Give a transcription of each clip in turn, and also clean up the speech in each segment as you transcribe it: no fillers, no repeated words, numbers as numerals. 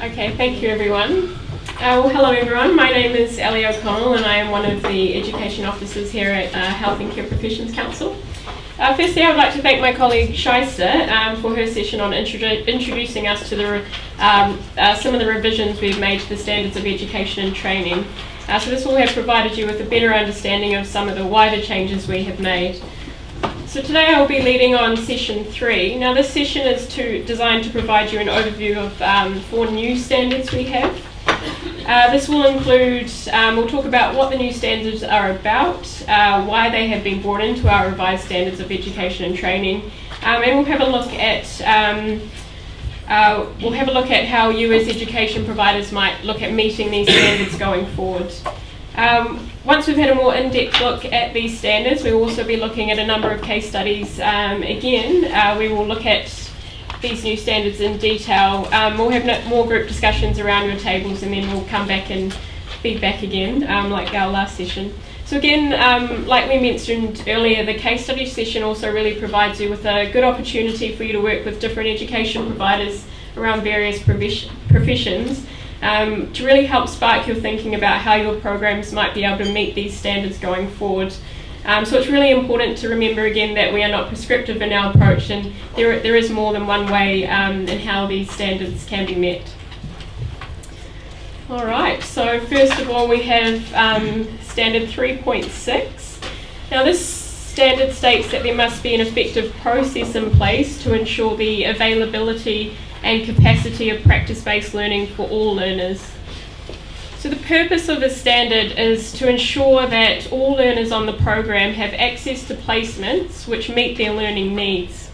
Okay, thank you everyone. Well, hello everyone, my name is Ellie O'Connell and I am one of the Education Officers here at Health and Care Professions Council. Firstly, I would like to thank my colleague Shyster for her session on introducing us to some of the revisions we've made to the standards of education and training. So this will have provided you with a better understanding of some of the wider changes we have made. So today I will be leading on session 3. Now this session is designed to provide you an overview of 4 new standards we have. This will include, we'll talk about what the new standards are about, why they have been brought into our revised standards of education and training, and we'll have a look at how you as education providers might look at meeting these standards going forward. Once we've had a more in-depth look at these standards, we will also be looking at a number of case studies. We will look at these new standards in detail. We'll have more group discussions around your tables, and then we'll come back and feedback again, like our last session. So again, like we mentioned earlier, the case study session also really provides you with a good opportunity for you to work with different education providers around various professions to really help spark your thinking about how your programs might be able to meet these standards going forward. So it's really important to remember again that we are not prescriptive in our approach, and there is more than one way in how these standards can be met. Alright, so first of all we have standard 3.6. Now this standard states that there must be an effective process in place to ensure the availability and capacity of practice-based learning for all learners. So the purpose of this standard is to ensure that all learners on the program have access to placements which meet their learning needs.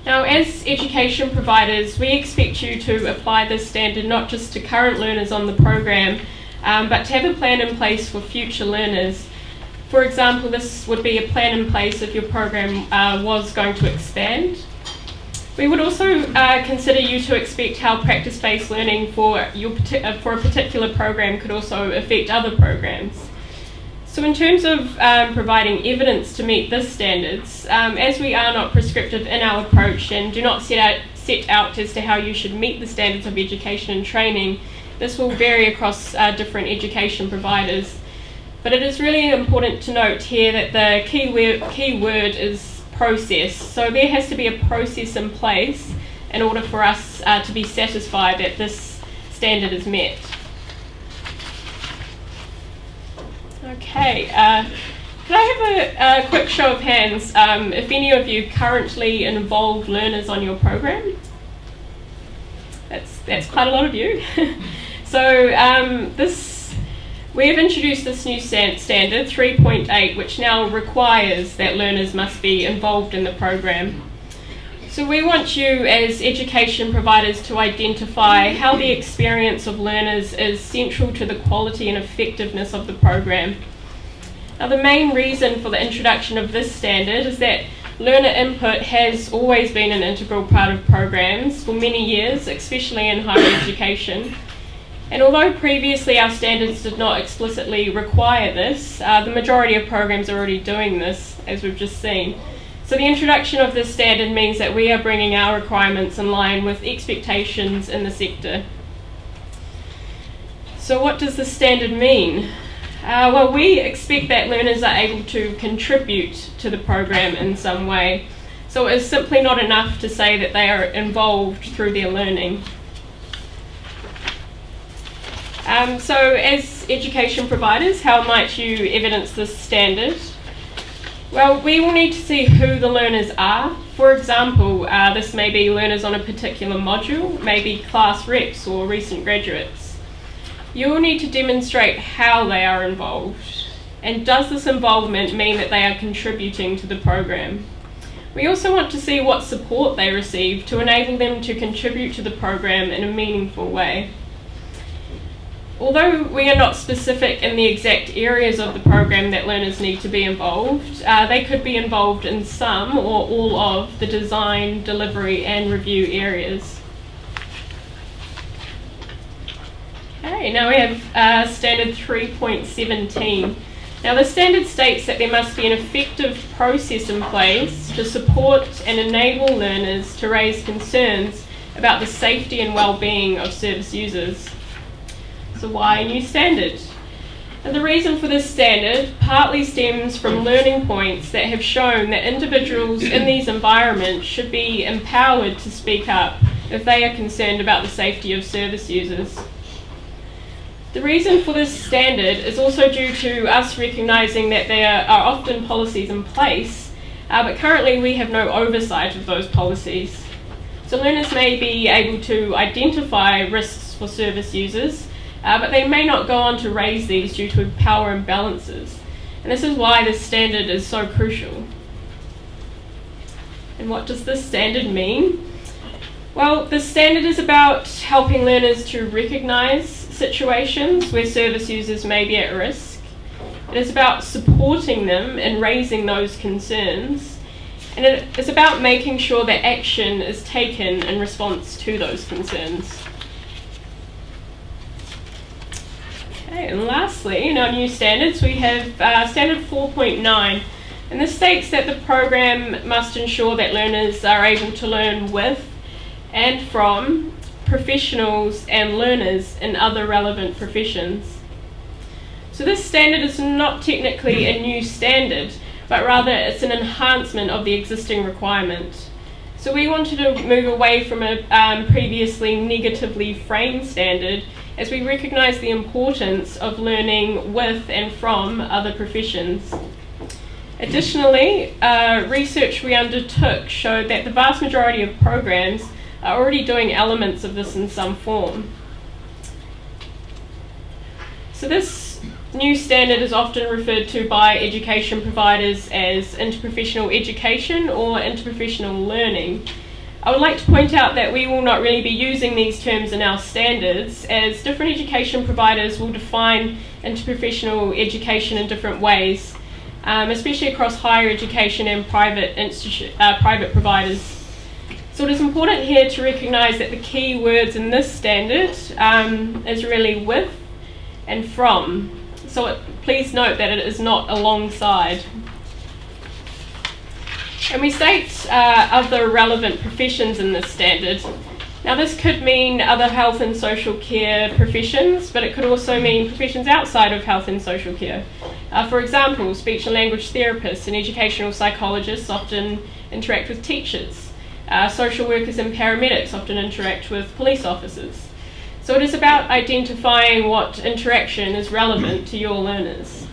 Now, as education providers, we expect you to apply this standard not just to current learners on the program, but to have a plan in place for future learners. For example, this would be a plan in place if your program was going to expand. We would also consider you to expect how practice-based learning for a particular program could also affect other programs. So in terms of providing evidence to meet this standards, as we are not prescriptive in our approach and do not set out as to how you should meet the standards of education and training, this will vary across different education providers. But it is really important to note here that the key word is process. So there has to be a process in place in order for us to be satisfied that this standard is met. Okay, can I have a quick show of hands if any of you currently involve learners on your program? That's quite a lot of you. So we have introduced this new standard, 3.8, which now requires that learners must be involved in the program. So we want you as education providers to identify how the experience of learners is central to the quality and effectiveness of the program. Now, the main reason for the introduction of this standard is that learner input has always been an integral part of programs for many years, especially in higher education. And although previously our standards did not explicitly require this, the majority of programs are already doing this, as we've just seen. So the introduction of this standard means that we are bringing our requirements in line with expectations in the sector. So what does this standard mean? Well, we expect that learners are able to contribute to the program in some way. So it is simply not enough to say that they are involved through their learning. So as education providers, how might you evidence this standard? Well, we will need to see who the learners are. For example, this may be learners on a particular module, maybe class reps or recent graduates. You will need to demonstrate how they are involved, and does this involvement mean that they are contributing to the program? We also want to see what support they receive to enable them to contribute to the program in a meaningful way. Although we are not specific in the exact areas of the program that learners need to be involved, they could be involved in some or all of the design, delivery and review areas. Okay, now we have standard 3.17. Now the standard states that there must be an effective process in place to support and enable learners to raise concerns about the safety and well-being of service users. So why a new standard? And the reason for this standard partly stems from learning points that have shown that individuals in these environments should be empowered to speak up if they are concerned about the safety of service users. The reason for this standard is also due to us recognising that there are often policies in place, but currently we have no oversight of those policies. So learners may be able to identify risks for service users, but they may not go on to raise these due to power imbalances. And this is why this standard is so crucial. And what does this standard mean? Well, this standard is about helping learners to recognise situations where service users may be at risk. It is about supporting them in raising those concerns. And it is about making sure that action is taken in response to those concerns. Okay, and lastly, in our new standards, we have Standard 4.9, and this states that the program must ensure that learners are able to learn with and from professionals and learners in other relevant professions. So this standard is not technically a new standard, but rather it's an enhancement of the existing requirement. So we wanted to move away from a previously negatively framed standard, as we recognise the importance of learning with and from other professions. Additionally, research we undertook showed that the vast majority of programs are already doing elements of this in some form. So this new standard is often referred to by education providers as interprofessional education or interprofessional learning. I would like to point out that we will not really be using these terms in our standards, as different education providers will define interprofessional education in different ways, especially across higher education and private providers. So it is important here to recognise that the key words in this standard is really with and from. So please note that it is not alongside. And we state other relevant professions in this standard. Now this could mean other health and social care professions, but it could also mean professions outside of health and social care. For example, speech and language therapists and educational psychologists often interact with teachers. Social workers and paramedics often interact with police officers. So it is about identifying what interaction is relevant to your learners.